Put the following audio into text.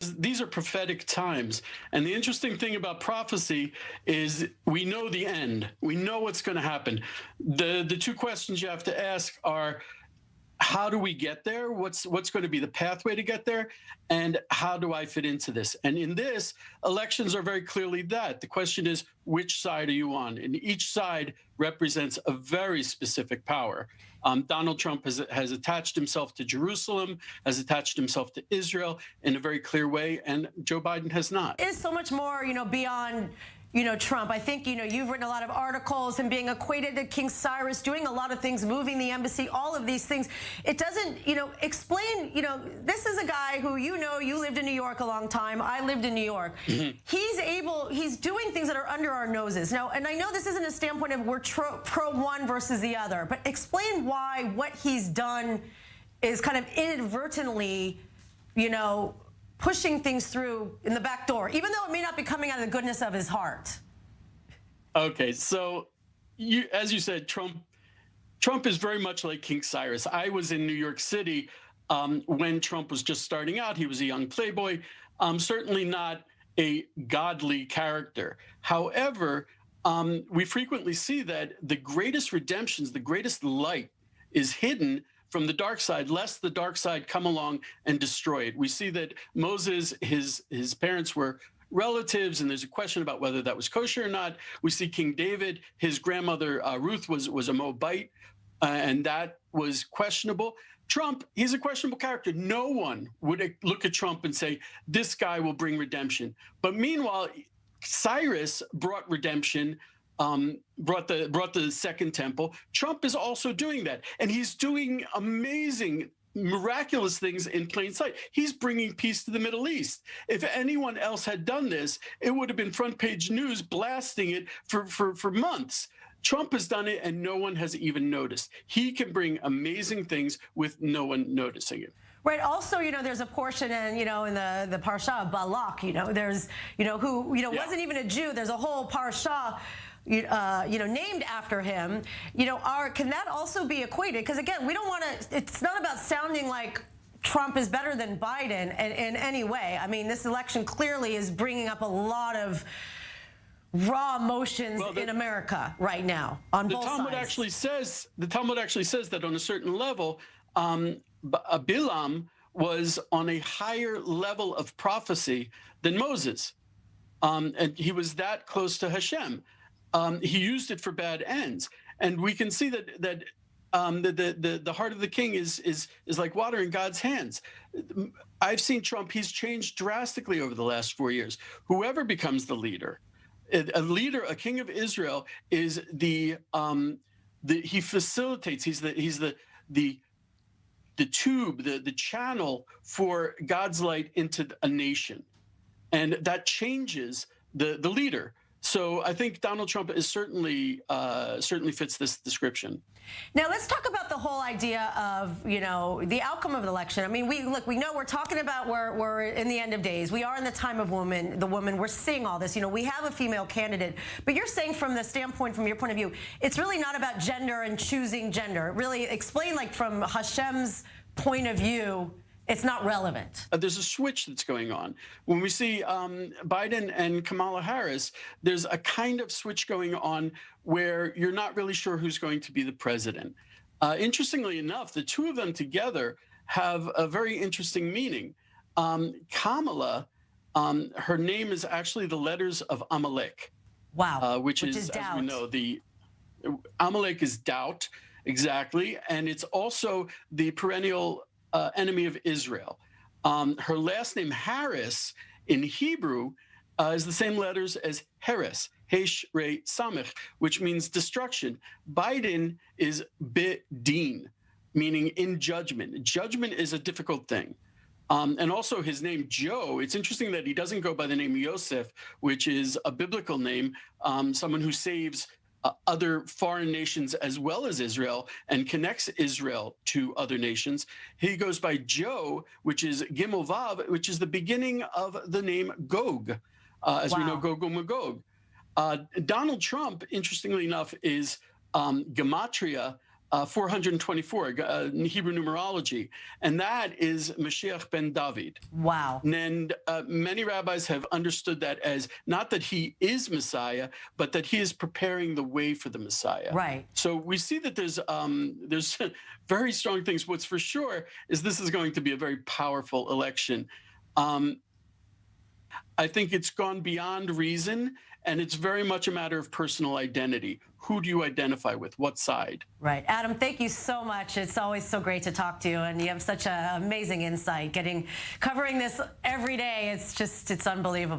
these are prophetic times. And the interesting thing about prophecy is we know the end. We know what's going to happen. The two questions you have to ask are, how do we get there? What's going to be the pathway to get there? And how do I fit into this? And in this, elections are very clearly that. The question is, which side are you on? And each side represents a very specific power. Donald Trump has attached himself to Jerusalem, has attached himself to Israel in a very clear way, and Joe Biden has not. It is so much more, beyond Trump. I think, you've written a lot of articles and being equated to King Cyrus, doing a lot of things, moving the embassy, all of these things. It doesn't, explain, this is a guy who, you lived in New York a long time. I lived in New York. Mm-hmm. He's doing things that are under our noses. Now, and I know this isn't a standpoint of we're pro one versus the other, but explain why what he's done is kind of inadvertently, pushing things through in the back door, even though it may not be coming out of the goodness of his heart. Okay, so as you said, Trump is very much like King Cyrus. I was in New York City when Trump was just starting out. He was a young playboy, certainly not a godly character. However, we frequently see that the greatest redemptions, the greatest light is hidden from the dark side, lest the dark side come along and destroy it. We see that Moses, his parents were relatives, and there's a question about whether that was kosher or not. We see King David, his grandmother Ruth was a Moabite, and that was questionable. Trump, he's a questionable character. No one would look at Trump and say, this guy will bring redemption. But meanwhile, Cyrus brought redemption, brought the Second Temple. Trump is also doing that, and he's doing amazing, miraculous things in plain sight. He's bringing peace to the Middle East. If anyone else had done this, it would have been front page news blasting it for months. Trump has done it, and no one has even noticed. He can bring amazing things with no one noticing it. Right. Also, there's a portion in the Parsha of Balak, there's, who, wasn't even a Jew. There's a whole Parsha, named after him. Can that also be equated? Because again, we don't want to, it's not about sounding like Trump is better than Biden in any way. I mean, this election clearly is bringing up a lot of raw emotions in America right now on both sides. The Talmud actually says that on a certain level, Bilam was on a higher level of prophecy than Moses, and he was that close to Hashem. He used it for bad ends, and we can see that the heart of the king is like water in God's hands. I've seen Trump; he's changed drastically over the last 4 years. Whoever becomes the leader, a king of Israel, is he facilitates. He's the tube, the channel for God's light into a nation, and that changes the leader. So I think Donald Trump is certainly fits this description. Now let's talk about the whole idea of the outcome of the election. I mean, we know we're talking about we're in the end of days. We are in the time of the woman. We're seeing all this. We have a female candidate, but you're saying from the standpoint, from your point of view, it's really not about gender and choosing gender. Really explain, like from Hashem's point of view, it's not relevant. There's a switch that's going on. When we see Biden and Kamala Harris, there's a kind of switch going on where you're not really sure who's going to be the president. Interestingly enough, the two of them together have a very interesting meaning. Kamala, her name is actually the letters of Amalek. Wow. Which is doubt. As we know, the Amalek is doubt, exactly, and it's also the perennial enemy of Israel. Her last name, Harris, in Hebrew, is the same letters as Heres, Hesh, Re, Samech, which means destruction. Biden is Bedin, meaning in judgment. Judgment is a difficult thing. And also his name, Joe, it's interesting that he doesn't go by the name Yosef, which is a biblical name, someone who saves other foreign nations as well as Israel and connects Israel to other nations. He goes by Joe, which is Gimel Vav, which is the beginning of the name Gog, as we know, Gog and Magog. Donald Trump, interestingly enough, is gematria 424, Hebrew numerology, and that is Mashiach ben David. Wow. And many rabbis have understood that as not that he is Messiah, but that he is preparing the way for the Messiah. Right. So we see that there's very strong things. What's for sure is this is going to be a very powerful election. I think it's gone beyond reason, and it's very much a matter of personal identity. Who do you identify with? What side? Right. Adam, thank you so much. It's always so great to talk to you, and you have such an amazing insight covering this every day. It's unbelievable.